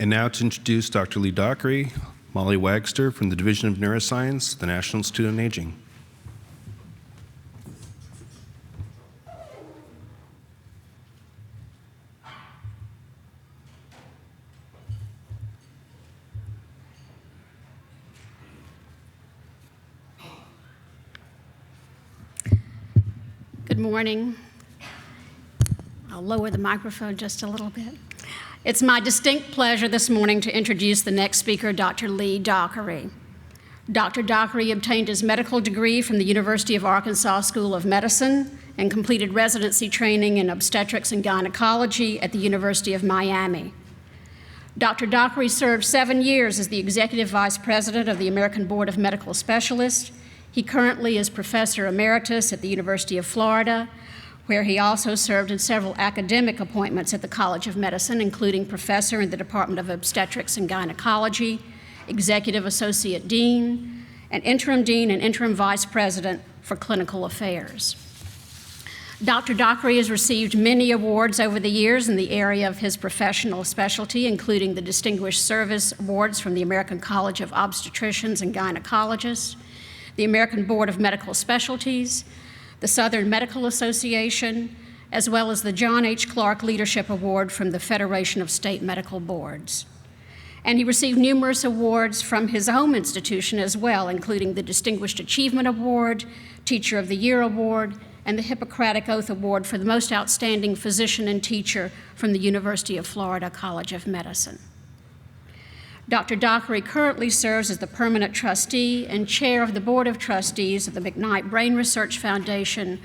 And now to introduce Dr. Lee Dockery, Molly Wagster from the Division of Neuroscience, the National Institute on Aging. Good morning. I'll lower the microphone just a little bit. It's my distinct pleasure this morning to introduce the next speaker, Dr. Lee Dockery. Dr. Dockery obtained his medical degree from the University of Arkansas School of Medicine and completed residency training in obstetrics and gynecology at the University of Miami. Dr. Dockery served 7 years as the Executive Vice President of the American Board of Medical Specialists. He currently is Professor Emeritus at the University of Florida, where he also served in several academic appointments at the College of Medicine, including Professor in the Department of Obstetrics and Gynecology, Executive Associate Dean, and Interim Dean and Interim Vice President for Clinical Affairs. Dr. Dockery has received many awards over the years in the area of his professional specialty, including the Distinguished Service Awards from the American College of Obstetricians and Gynecologists, the American Board of Medical Specialties, the Southern Medical Association, as well as the John H. Clark Leadership Award from the Federation of State Medical Boards. And he received numerous awards from his home institution as well, including the Distinguished Achievement Award, Teacher of the Year Award, and the Hippocratic Oath Award for the Most Outstanding Physician and Teacher from the University of Florida College of Medicine. Dr. Dockery currently serves as the permanent trustee and chair of the Board of Trustees of the McKnight Brain Research Foundation,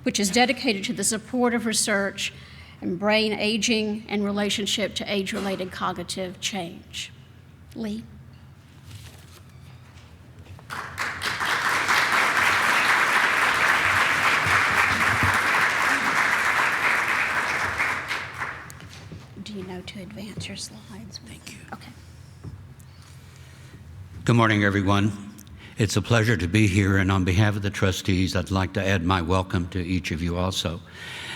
which is dedicated to the support of research in brain aging and relationship to age-related cognitive change. Lee. Do you know to advance your slides? Thank you. Okay. Good morning, everyone. It's a pleasure to be here, and on behalf of the trustees, I'd like to add my welcome to each of you also.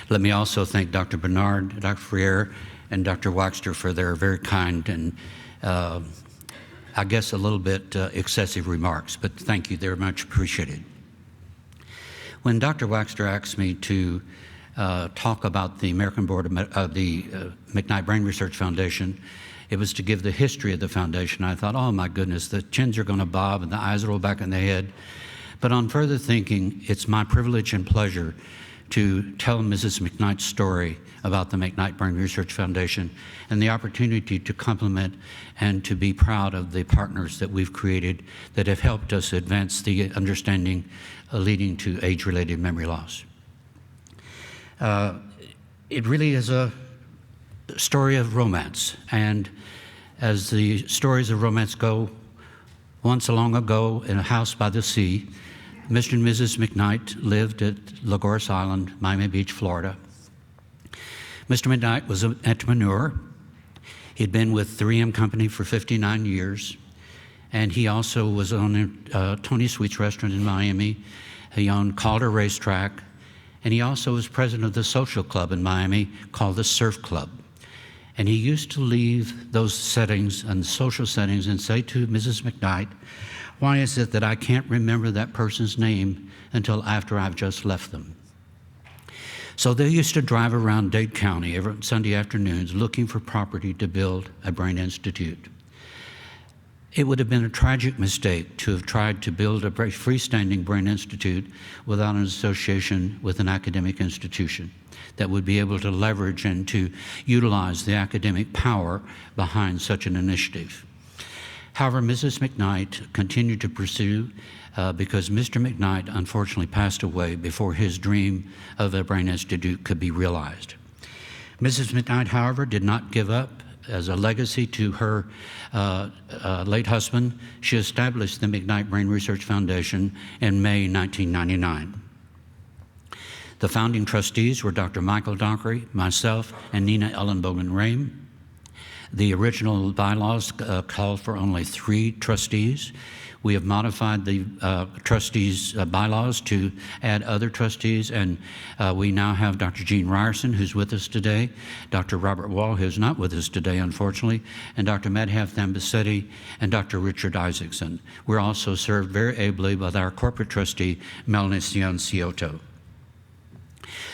Let me also thank Dr. Bernard, Dr. Freire, and Dr. Wagster for their very kind and, I guess, a little bit excessive remarks, but thank you, they're much appreciated. When Dr. Wagster asked me to talk about the American Board of the McKnight Brain Research Foundation, it was to give the history of the foundation. I thought, oh my goodness, the chins are going to bob and the eyes roll back in the head. But on further thinking, it's my privilege and pleasure to tell Mrs. McKnight's story about the McKnight Brain Research Foundation and the opportunity to compliment and to be proud of the partners that we've created that have helped us advance the understanding leading to age-related memory loss. It really is a story of romance, and as the stories of romance go, once long ago in a house by the sea, Mr. and Mrs. McKnight lived at Lagos Island, Miami Beach, Florida. Mr. McKnight was an entrepreneur. He'd been with 3M Company for 59 years, and he also was on Tony Sweet's restaurant in Miami. He owned Calder Racetrack, and he also was president of the social club in Miami called the Surf Club. And he used to leave those settings and social settings and say to Mrs. McKnight, why is it that I can't remember that person's name until after I've just left them? So they used to drive around Dade County every Sunday afternoons looking for property to build a brain institute. It would have been a tragic mistake to have tried to build a freestanding brain institute without an association with an academic institution that would be able to leverage and to utilize the academic power behind such an initiative. However, Mrs. McKnight continued to pursue because Mr. McKnight unfortunately passed away before his dream of a brain institute could be realized. Mrs. McKnight, however, did not give up. As a legacy to her late husband, she established the McKnight Brain Research Foundation in May 1999. The founding trustees were Dr. Michael Dockery, myself, and Nina Ellen Bogan-Rame. The original bylaws called for only 3 trustees. We have modified the trustees' bylaws to add other trustees, and we now have Dr. Jean Ryerson, who's with us today, Dr. Robert Wall, who's not with us today, unfortunately, and Dr. Madhav Thambasetti, and Dr. Richard Isaacson. We're also served very ably by our corporate trustee, Melanie Cioto.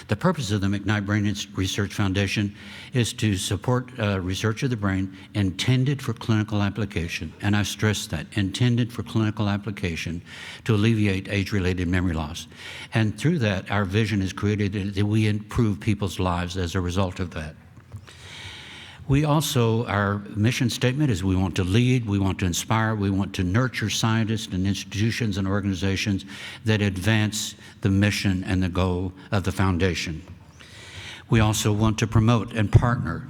The purpose of the McKnight Brain Research Foundation is to support research of the brain intended for clinical application, and I stress that, intended for clinical application to alleviate age-related memory loss. And through that, our vision is created that we improve people's lives as a result of that. We also, our mission statement is we want to lead, we want to inspire, we want to nurture scientists and institutions and organizations that advance the mission and the goal of the foundation. We also want to promote and partner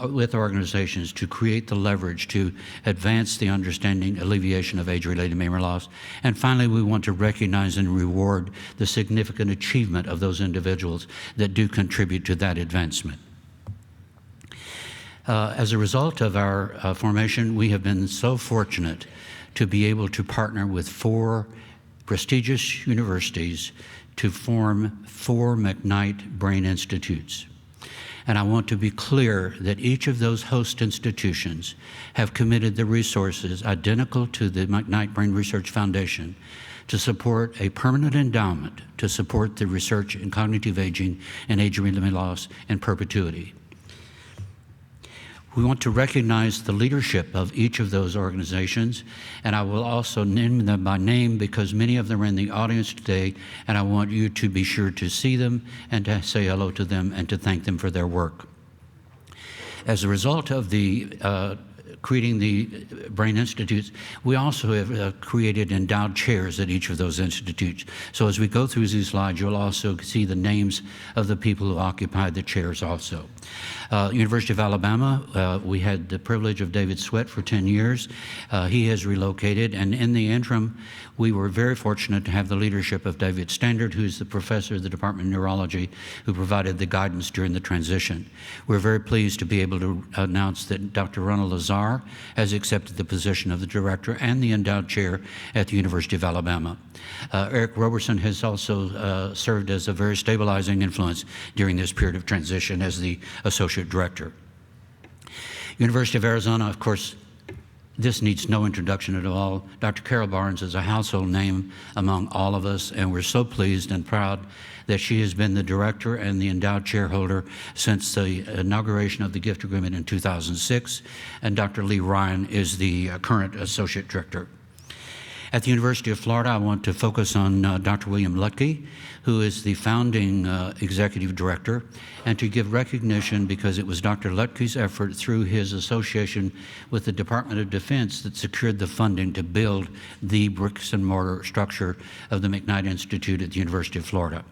with organizations to create the leverage to advance the understanding, alleviation of age-related memory loss. And finally, we want to recognize and reward the significant achievement of those individuals that do contribute to that advancement. As a result of our formation, we have been so fortunate to be able to partner with 4 prestigious universities to form 4 McKnight Brain Institutes. And I want to be clear that each of those host institutions have committed the resources identical to the McKnight Brain Research Foundation to support a permanent endowment to support the research in cognitive aging and age-related memory loss in perpetuity. We want to recognize the leadership of each of those organizations, and I will also name them by name because many of them are in the audience today, and I want you to be sure to see them and to say hello to them and to thank them for their work. As a result of the creating the Brain Institutes, we also have created endowed chairs at each of those institutes. So as we go through these slides, you'll also see the names of the people who occupied the chairs also. University of Alabama, we had the privilege of David Sweat for 10 years. He has relocated, and in the interim, we were very fortunate to have the leadership of David Standard, who's the professor of the Department of Neurology, who provided the guidance during the transition. We're very pleased to be able to announce that Dr. Ronald Lazar has accepted the position of the director and the endowed chair at the University of Alabama. Eric Roberson has also served as a very stabilizing influence during this period of transition as the associate director. University of Arizona, of course, this needs no introduction at all. Dr. Carol Barnes is a household name among all of us, and we're so pleased and proud that she has been the director and the endowed chairholder since the inauguration of the gift agreement in 2006, and Dr. Lee Ryan is the current associate director. At the University of Florida, I want to focus on Dr. William Lutke, who is the founding executive director, and to give recognition because it was Dr. Lutke's effort through his association with the Department of Defense that secured the funding to build the bricks and mortar structure of the McKnight Institute at the University of Florida.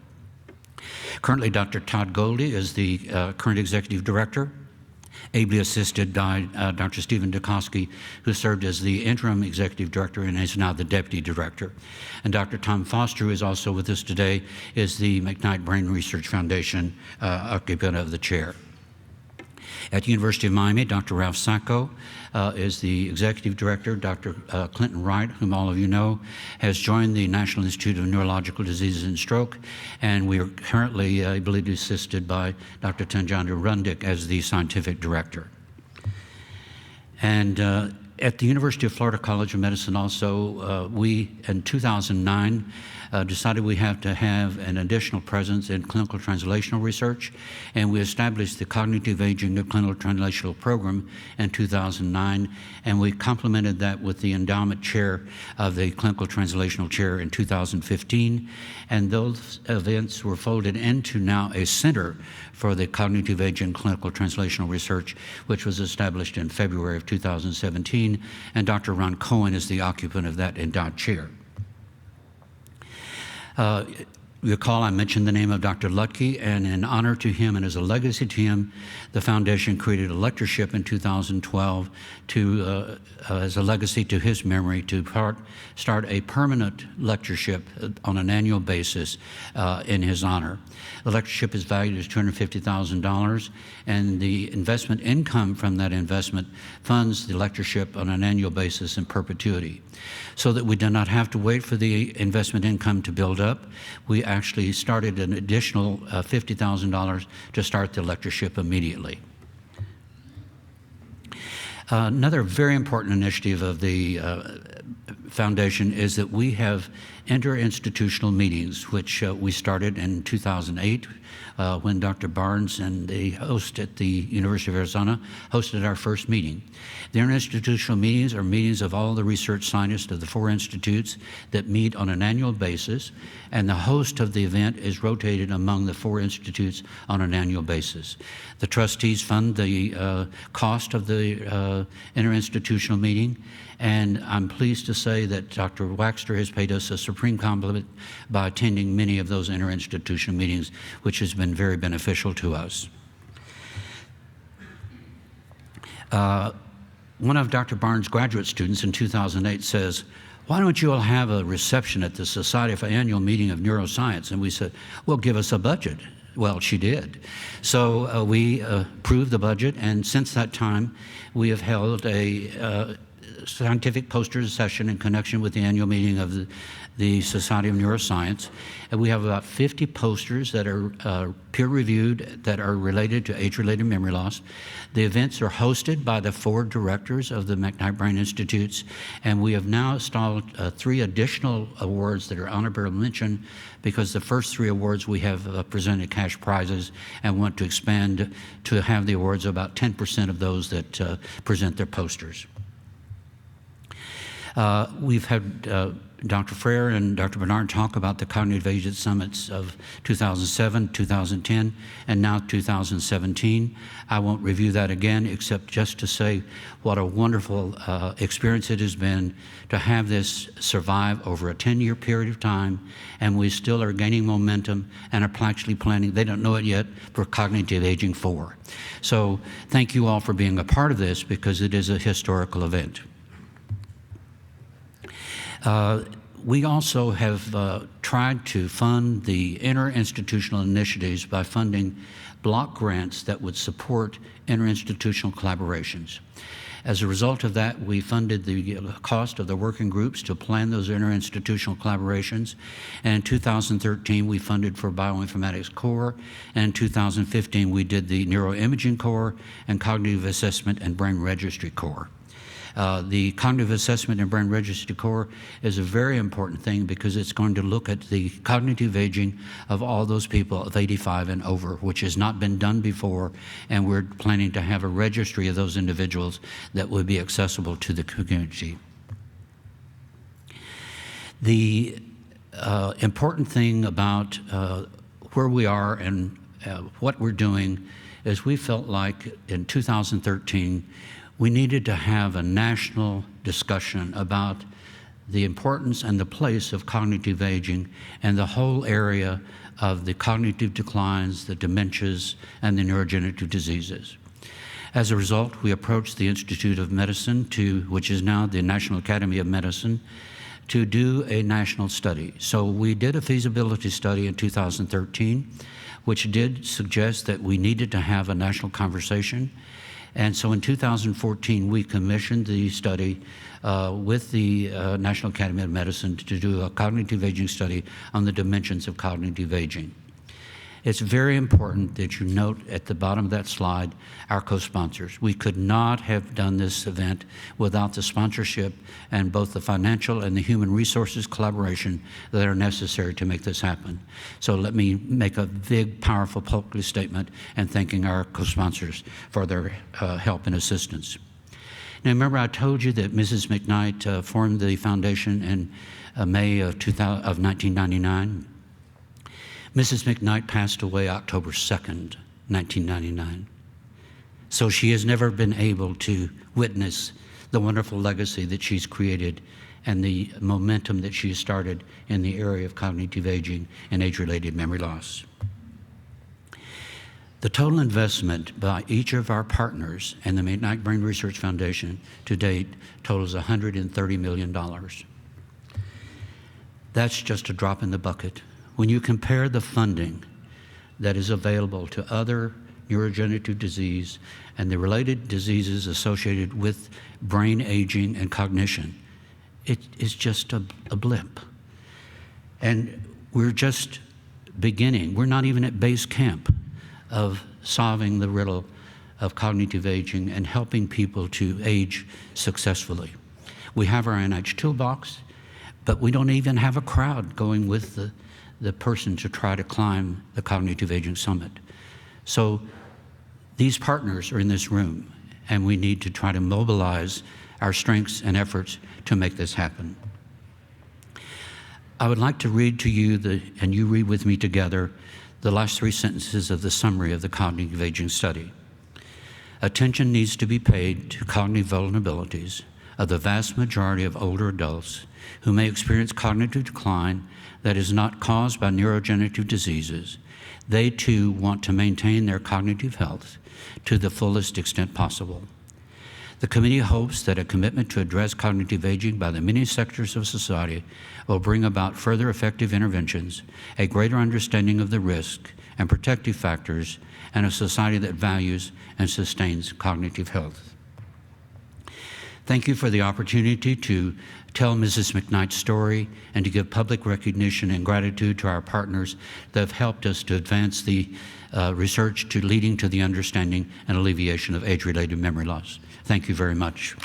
Currently, Dr. Todd Goldie is the current executive director, ably assisted by Dr. Stephen Dukoski, who served as the interim executive director and is now the deputy director. And Dr. Tom Foster, who is also with us today, is the McKnight Brain Research Foundation occupant of the chair. At the University of Miami, Dr. Ralph Sanko is the executive director. Dr. Clinton Wright, whom all of you know, has joined the National Institute of Neurological Diseases and Stroke, and we are currently ably assisted by Dr. Tanjandra Rundick as the scientific director. And at the University of Florida College of Medicine also, we, in 2009, decided we have to have an additional presence in clinical translational research, and we established the Cognitive Aging and Clinical Translational Program in 2009, and we complemented that with the endowment chair of the Clinical Translational Chair in 2015, and those events were folded into now a Center for the Cognitive Aging and Clinical Translational Research, which was established in February of 2017, and Dr. Ron Cohen is the occupant of that endowed chair. recall I mentioned the name of Dr. Lutke, and in honor to him and as a legacy to him, the foundation created a lectureship in 2012 as a legacy to his memory to start a permanent lectureship on an annual basis in his honor. The lectureship is valued at $250,000, and the investment income from that investment funds the lectureship on an annual basis in perpetuity. So that we do not have to wait for the investment income to build up, we actually started an additional $50,000 to start the lectureship immediately. Another very important initiative of the foundation is that we have InterInstitutional Meetings, which we started in 2008 when Dr. Barnes and the host at the University of Arizona hosted our first meeting. The InterInstitutional Meetings are meetings of all the research scientists of the 4 institutes that meet on an annual basis, and the host of the event is rotated among the 4 institutes on an annual basis. The trustees fund the cost of the InterInstitutional meeting, and I'm pleased to say that Dr. Waxter has paid us a supreme compliment by attending many of those interinstitutional meetings, which has been very beneficial to us. One of Dr. Barnes' graduate students in 2008 says, "Why don't you all have a reception at the Society for Annual Meeting of Neuroscience?" And we said, "Well, give us a budget." Well, she did. So we approved the budget, and since that time, we have held a scientific posters session in connection with the annual meeting of the Society of Neuroscience. And we have about 50 posters that are peer-reviewed that are related to age-related memory loss. The events are hosted by the 4 directors of the McKnight Brain Institutes, and we have now installed 3 additional awards that are honorable mention, because the first 3 awards we have presented cash prizes and want to expand to have the awards about 10% of those that present their posters. We've had Dr. Frere and Dr. Bernard talk about the Cognitive Agent Summits of 2007, 2010, and now 2017. I won't review that again, except just to say what a wonderful experience it has been to have this survive over a 10-year period of time, and we still are gaining momentum and are actually planning, they don't know it yet, for Cognitive Aging 4. So thank you all for being a part of this, because it is a historical event. We also have tried to fund the interinstitutional initiatives by funding block grants that would support interinstitutional collaborations. As a result of that, we funded the cost of the working groups to plan those interinstitutional collaborations. And in 2013, we funded for Bioinformatics Core. And in 2015, we did the Neuroimaging Core and Cognitive Assessment and Brain Registry Core. The Cognitive Assessment and Brain Registry Core is a very important thing, because it's going to look at the cognitive aging of all those people of 85 and over, which has not been done before, and we're planning to have a registry of those individuals that would be accessible to the community. The important thing about where we are and what we're doing is we felt like in 2013, we needed to have a national discussion about the importance and the place of cognitive aging and the whole area of the cognitive declines, the dementias, and the neurodegenerative diseases. As a result, we approached the Institute of Medicine, which is now the National Academy of Medicine, to do a national study. So we did a feasibility study in 2013, which did suggest that we needed to have a national conversation. And so in 2014, we commissioned the study with the National Academy of Medicine to do a cognitive aging study on the dimensions of cognitive aging. It's very important that you note at the bottom of that slide our co-sponsors. We could not have done this event without the sponsorship and both the financial and the human resources collaboration that are necessary to make this happen. So let me make a big, powerful public statement and thanking our co-sponsors for their help and assistance. Now, remember I told you that Mrs. McKnight formed the foundation in May of 1999. Mrs. McKnight passed away October 2nd, 1999. So she has never been able to witness the wonderful legacy that she's created and the momentum that she started in the area of cognitive aging and age-related memory loss. The total investment by each of our partners and the McKnight Brain Research Foundation to date totals $130 million. That's just a drop in the bucket. When you compare the funding that is available to other neurodegenerative disease and the related diseases associated with brain aging and cognition, it is just a blip. And we're just beginning. We're not even at base camp of solving the riddle of cognitive aging and helping people to age successfully. We have our NIH toolbox, but we don't even have a crowd going with the person to try to climb the Cognitive Aging Summit. So these partners are in this room, and we need to try to mobilize our strengths and efforts to make this happen. I would like to read to you, and you read with me together, the last 3 sentences of the summary of the cognitive aging study. Attention needs to be paid to cognitive vulnerabilities of the vast majority of older adults who may experience cognitive decline that is not caused by neurodegenerative diseases. They too want to maintain their cognitive health to the fullest extent possible. The committee hopes that a commitment to address cognitive aging by the many sectors of society will bring about further effective interventions, a greater understanding of the risk and protective factors, and a society that values and sustains cognitive health. Thank you for the opportunity to tell Mrs. McKnight's story and to give public recognition and gratitude to our partners that have helped us to advance the research leading to the understanding and alleviation of age-related memory loss. Thank you very much.